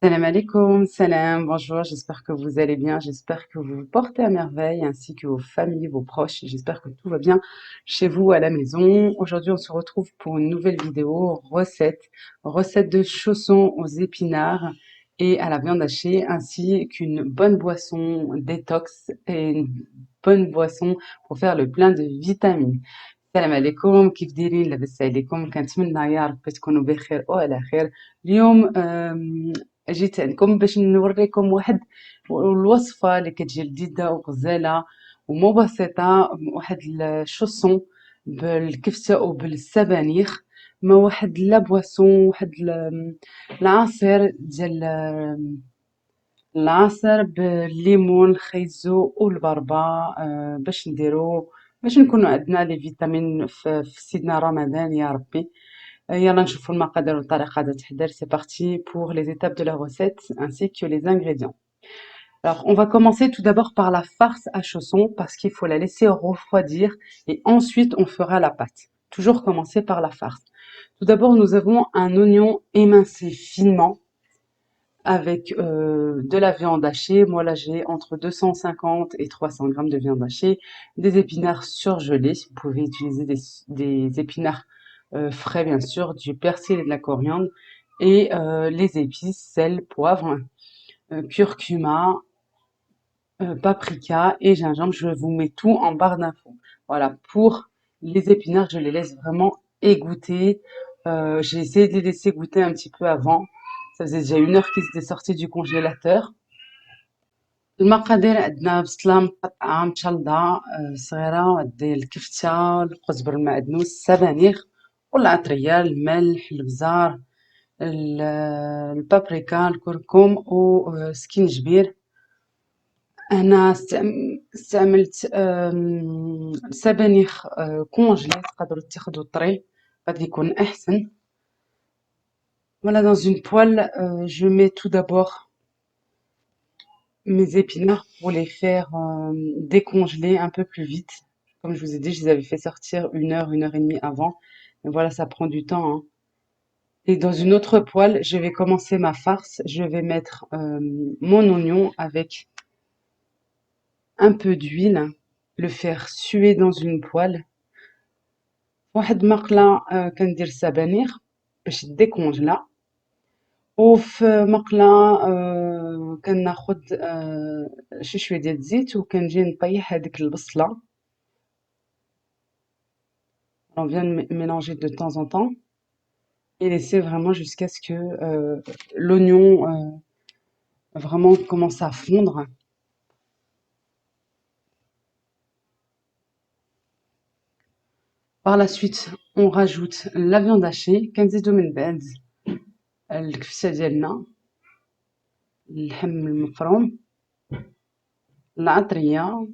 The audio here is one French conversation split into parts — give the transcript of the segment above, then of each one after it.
Salam alaikum, salam, bonjour, j'espère que vous allez bien, j'espère que vous vous portez à merveille, ainsi que vos familles, vos proches, j'espère que tout va bien chez vous à la maison. Aujourd'hui, on se retrouve pour une nouvelle vidéo, recette de chaussons aux épinards et à la viande hachée, ainsi qu'une bonne boisson détox et une bonne boisson pour faire le plein de vitamines. السلام عليكم، كيف دايرين؟ لاباس عليكم؟ كنتمنى يا رب تكونوا بخير وعلى خير. اليوم جيت عندكم باش نوريكم واحد الوصفة اللي كتجي لذيذة وغزالة ومو بسيطة، واحد الشوسون بالكفتة وبالسبانيخ مع واحد لا بواسون، واحد العصير ديال العصير بالليمون خيزو والبربة، باش نكونوا عندنا لي فيتامين في سيدنا رمضان يا ربي. يلا نشوفوا المقادير والطريقة ديال التحضير. C'est parti pour les étapes de la recette ainsi que les ingrédients. Alors, on va commencer tout d'abord par la farce à chaussons parce qu'il faut la laisser refroidir et ensuite on fera la pâte. Toujours commencer par la farce. Tout d'abord, nous avons un oignon émincé finement avec de la viande hachée. Moi, là, j'ai entre 250 et 300 grammes de viande hachée, des épinards surgelés. Vous pouvez utiliser des épinards frais, bien sûr, du persil et de la coriandre, et les épices, sel, poivre, curcuma, paprika et gingembre. Je vous mets tout en barre d'infos. Voilà, pour les épinards, je les laisse vraiment égoutter. J'ai essayé de les laisser goûter un petit peu avant. Ça faisait déjà 1 heure qu'ils étaient sortis du congélateur. المقادير عندنا بصلة مقطعة مشلضة صغيرة، ديال الكفتة، القزبر المعدنوس، السبانخ والعطرية، الملح، البزار، البابريكا، الكركم وسكينجبير. هنا استعملت سبانخ كونجلي، تقدروا تاخدوا طري غادي يكون أحسن. Voilà, dans une poêle, je mets tout d'abord mes épinards pour les faire décongeler un peu plus vite. Comme je vous ai dit, je les avais fait sortir 1 heure, 1 heure et demie avant. Mais voilà, ça prend du temps, hein. Et dans une autre poêle, je vais commencer ma farce. Je vais mettre mon oignon avec un peu d'huile, le faire suer dans une poêle. واحد المقلة كندير السبانخ باش ديكونجلا، وفي مقلة كناخد شوية ديال الزيت وكنجي نطيح هاديك البصلة. On vient de mélanger de temps en temps et laisser vraiment jusqu'à ce que l'oignon vraiment commence à fondre. Par la suite, on rajoute la viande hachée. كنزيدو من بعد الكفتة ديالنا، اللحم المفروم، العطرية.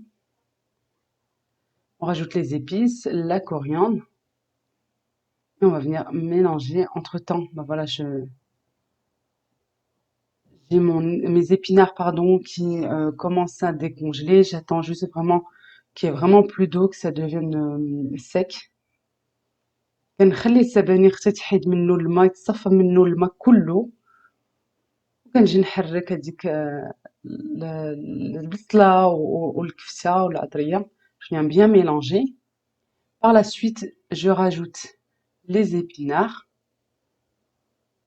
On rajoute les épices, la coriandre. Et on va venir mélanger entre-temps. Ben voilà, j'ai mes épinards pardon qui commencent à décongeler. J'attends juste vraiment qu'il y ait vraiment plus d'eau, que ça devienne sec. كنخلي السبانخ حتى تحيد منه الماء، يتصفى منه الماء كله، وكنجي نحرك هذيك البصلة والكفتة والعطرية. Je viens bien mélanger. Par la suite, je rajoute les épinards.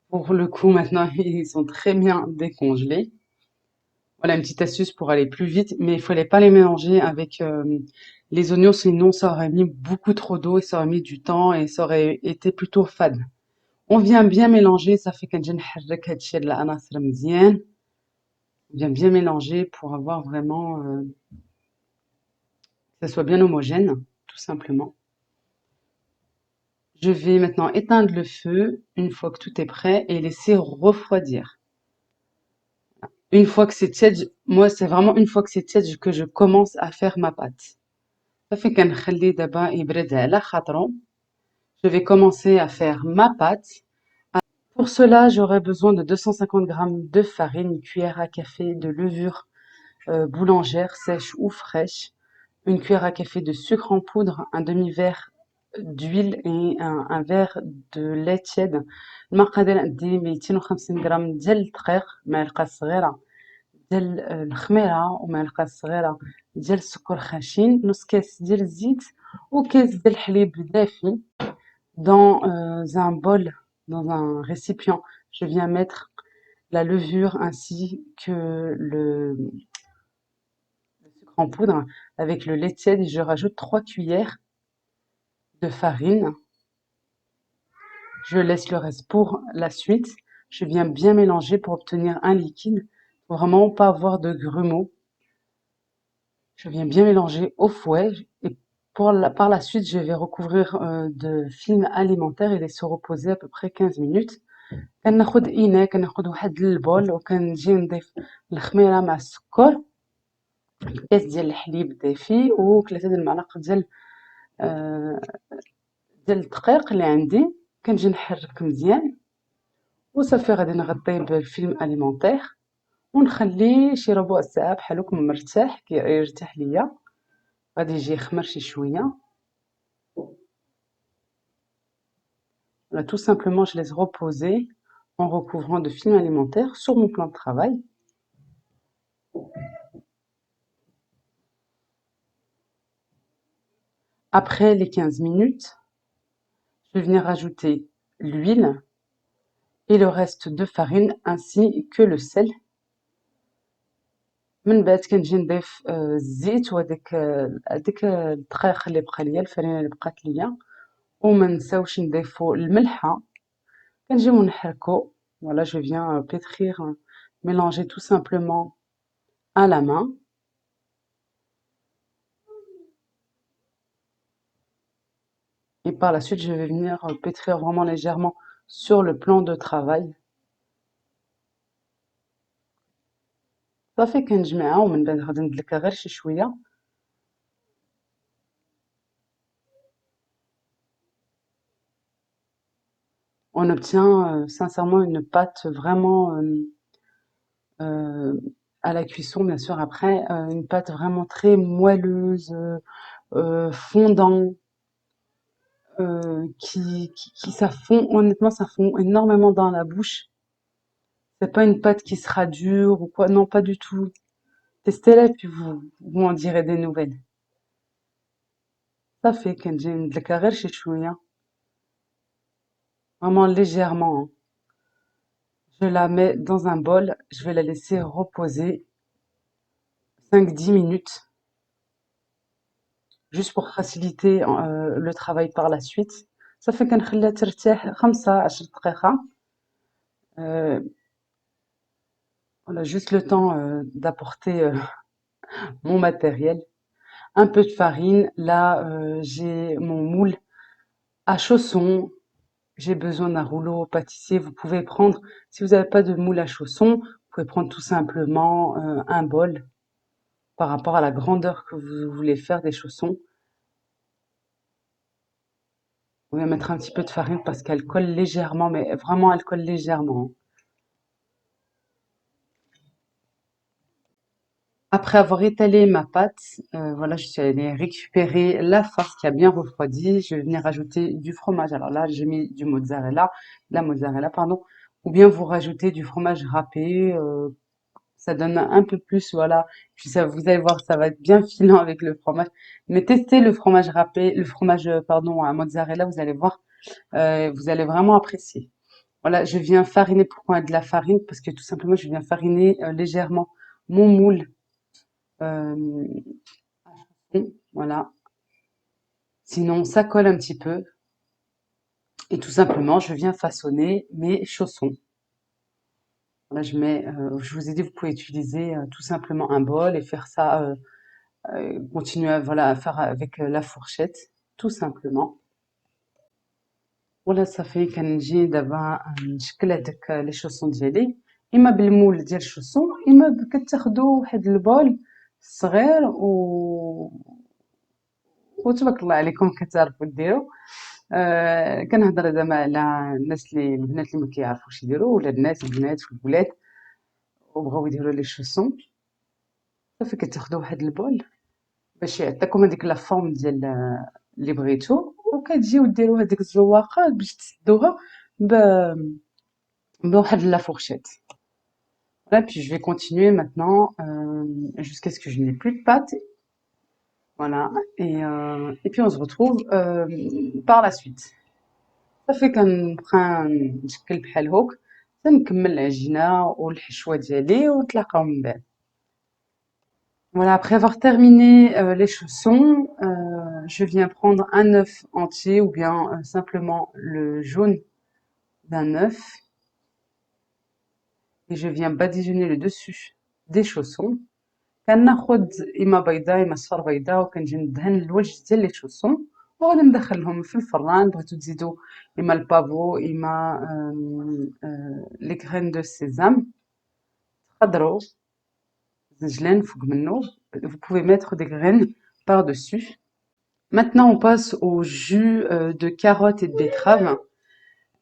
Pour le coup, maintenant, ils sont très bien décongelés. Voilà une petite astuce pour aller plus vite, mais il fallait pas les mélanger avec les oignons, sinon ça aurait mis beaucoup trop d'eau et ça aurait mis du temps et ça aurait été plutôt fade. On vient bien mélanger, ça fait كنجي نحرك هادشي هاد العناصر مزيان. On vient bien mélanger pour avoir vraiment que ça soit bien homogène, tout simplement. Je vais maintenant éteindre le feu une fois que tout est prêt et laisser refroidir. Une fois que c'est tiède, moi c'est vraiment une fois que c'est tiède que je commence à faire ma pâte. صافي كنخليه دابا يبرد على خاطرو. Je vais commencer à faire ma pâte. Pour cela, j'aurai besoin de 250 grammes de farine, une cuillère à café de levure boulangère sèche ou fraîche, une cuillère à café de sucre en poudre, un demi-verre d'huile et un verre de lait tiède. المقادير عندي 250 غرام ديال الدقيق، معلقة صغيرة ديال الخميرة، ومعلقة صغيرة ديال السكر خشن، نص كاس ديال الزيت، وكاس ديال الحليب دافي. Dans un bol, dans un récipient, je viens mettre la levure ainsi que le sucre en poudre avec le lait tiède et je rajoute 3 cuillères de farine. Je laisse le reste pour la suite. Je viens bien mélanger pour obtenir un liquide. Faut vraiment pas avoir de grumeaux. Je viens bien mélanger au fouet et par la suite, je vais recouvrir de film alimentaire et laisser reposer à peu près 15 minutes. كناخد إناء، كناخد واحد البول وكنجي نضيف الخميرة مع السكر، كاس ديال الحليب دافي، وثلاثة د المعالق ديال الدقيق اللي عندي، كنجي نحرك مزيان وصافي غادي نغطيه بالفيلم أليمونتيغ ونخليه شي ربع ساعة بحال هاك مرتاح يرتاح ليا، غادي يجي يخمر شي شوية. Voilà, tout simplement, je laisse reposer en recouvrant de film alimentaire sur mon plan de travail. Après les 15 minutes, je vais venir ajouter l'huile et le reste de farine ainsi que le sel. من بعد كنجي نضيف الزيت وهداك الدقيق اللي بقى ليا، الفرينة اللي بقات ليا، وما نساوش نضيفو الملحة. كنجيو نحركو. Voilà, je viens pétrir, mélanger tout simplement à la main. Et par la suite, je vais venir pétrir vraiment légèrement sur le plan de travail. صافي كنجمعها ومن بعد غادي ندلكها غير شي شوية. On obtient sincèrement une pâte vraiment à la cuisson, bien sûr, après, une pâte vraiment très moelleuse, fondant, ça fond, honnêtement, ça fond énormément dans la bouche. C'est pas une pâte qui sera dure ou quoi, non, pas du tout. Testez-la et puis vous m'en direz des nouvelles. Ça fait كنجي ندلكها غير شي شوية. Vraiment légèrement, hein. Je la mets dans un bol, je vais la laisser reposer 5-10 minutes, juste pour faciliter le travail par la suite. صافي كنخليها ترتاح 15 دقيقة. Voilà, juste le temps d'apporter mon matériel. Un peu de farine. Là, j'ai mon moule à chaussons. J'ai besoin d'un rouleau pâtissier. Vous pouvez prendre, si vous n'avez pas de moule à chaussons, vous pouvez prendre tout simplement un bol par rapport à la grandeur que vous voulez faire des chaussons. Vous pouvez mettre un petit peu de farine parce qu'elle colle légèrement, mais vraiment elle colle légèrement. Après avoir étalé ma pâte, voilà, je suis allée récupérer la farce qui a bien refroidi. Je vais venir ajouter du fromage. Alors là, j'ai mis du mozzarella, la mozzarella, pardon. Ou bien vous rajoutez du fromage râpé, ça donne un peu plus, voilà. Puis ça, vous allez voir, ça va être bien filant avec le fromage. Mais testez le fromage râpé, le fromage, pardon, à mozzarella, vous allez voir, vous allez vraiment apprécier. Voilà, je viens fariner. Pourquoi de la farine? Parce que tout simplement, je viens fariner légèrement mon moule. Euh, voilà. Sinon, ça colle un petit peu. Et tout simplement, je viens façonner mes chaussons. Là, je vous ai dit, vous pouvez utiliser tout simplement un bol et faire ça, continuer voilà, à faire avec la fourchette, tout simplement. ولا صافي كنجي دابا نشكل هذاك لي شوسون ديالي اما بالمول ديال الشوسون اما كتاخدو واحد البول صغير وتبارك الله عليكم كتعرفوا ديروا. كنهضر زعما على البنات اللي ما كيعرفوش يديروا ولا البنات والولاد وبغاو يديروا لي شوسون. صافي كتاخدو واحد البول باش يعطيكم هذيك لا فورم ديال اللي بغيتو وكتجيو ديروا هذيك الزواقه باش تسدوها بواحد لا fourchette. Voilà, puis je vais continuer maintenant jusqu'à ce que je n'ai plus de pâte. Voilà, et puis on se retrouve par la suite. صافي كنبقى نشكل بحال هوك حتى نكمل العجينة والحشوة ديالي ونتلاقاو من بعد. Voilà, après avoir terminé les chaussons, je viens prendre un œuf entier ou bien simplement le jaune d'un œuf et je viens badigeonner le dessus des chaussons. كناخد اما بيضة اما صفر بيضة وكنجي ندهن الوجه ديال لي شوسون وغادي ندخلهم في الفران. بغيتو تزيدو اما البافو اما لي غرين دو سيزام تقدروا زنجلان فوق منه. Vous pouvez mettre des graines par-dessus. Maintenant on passe au jus de carottes et de betterave.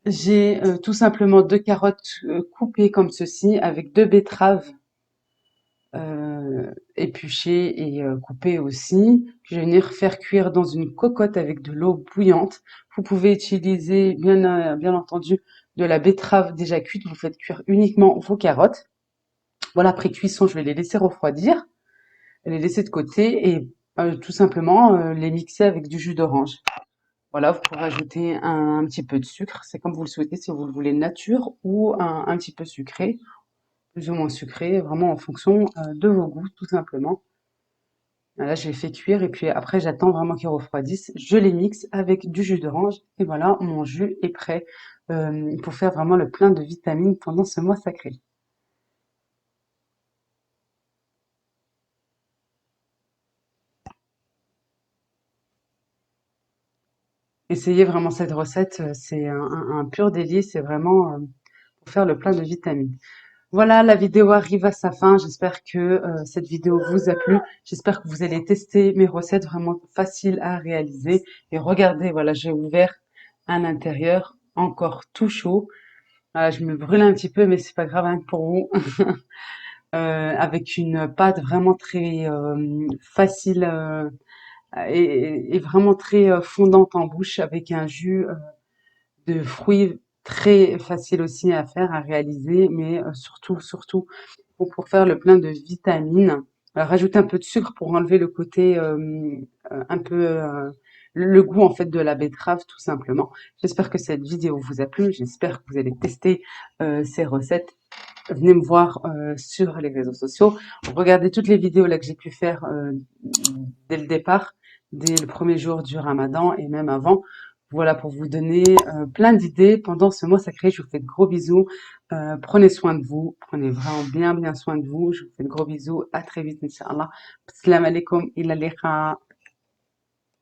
J'ai tout simplement deux carottes coupées comme ceci avec deux betteraves épluchées et coupées aussi. Je vais venir faire cuire dans une cocotte avec de l'eau bouillante. Vous pouvez utiliser bien entendu de la betterave déjà cuite. Vous faites cuire uniquement vos carottes. Voilà, après cuisson, je vais les laisser refroidir, les laisser de côté et tout simplement les mixer avec du jus d'orange. Voilà, vous pouvez ajouter un petit peu de sucre, c'est comme vous le souhaitez, si vous le voulez nature ou un petit peu sucré, plus ou moins sucré, vraiment en fonction de vos goûts, tout simplement. Là, je les fais cuire et puis après, j'attends vraiment qu'ils refroidissent. Je les mixe avec du jus d'orange et voilà, mon jus est prêt pour faire vraiment le plein de vitamines pendant ce mois sacré. Essayez vraiment cette recette, c'est un pur délice, c'est vraiment pour faire le plein de vitamines. Voilà, la vidéo arrive à sa fin. J'espère que cette vidéo vous a plu. J'espère que vous allez tester mes recettes vraiment faciles à réaliser. Et regardez, voilà, j'ai ouvert un intérieur encore tout chaud. Voilà, je me brûle un petit peu, mais c'est pas grave hein, pour vous. Avec une pâte vraiment très facile et vraiment très fondante en bouche, avec un jus de fruits très facile aussi à faire, à réaliser, mais surtout pour faire le plein de vitamines. Rajouter un peu de sucre pour enlever le côté un peu le goût en fait de la betterave tout simplement. J'espère que cette vidéo vous a plu. J'espère que vous allez tester ces recettes. Venez me voir sur les réseaux sociaux. Regardez toutes les vidéos là que j'ai pu faire dès le départ, dès le premier jour du Ramadan et même avant. Voilà pour vous donner plein d'idées pendant ce mois sacré. Je vous fais de gros bisous. Prenez soin de vous. Prenez vraiment bien soin de vous. Je vous fais de gros bisous. À très vite, Inch'Allah. Assalamu alaikum. Ila liqa.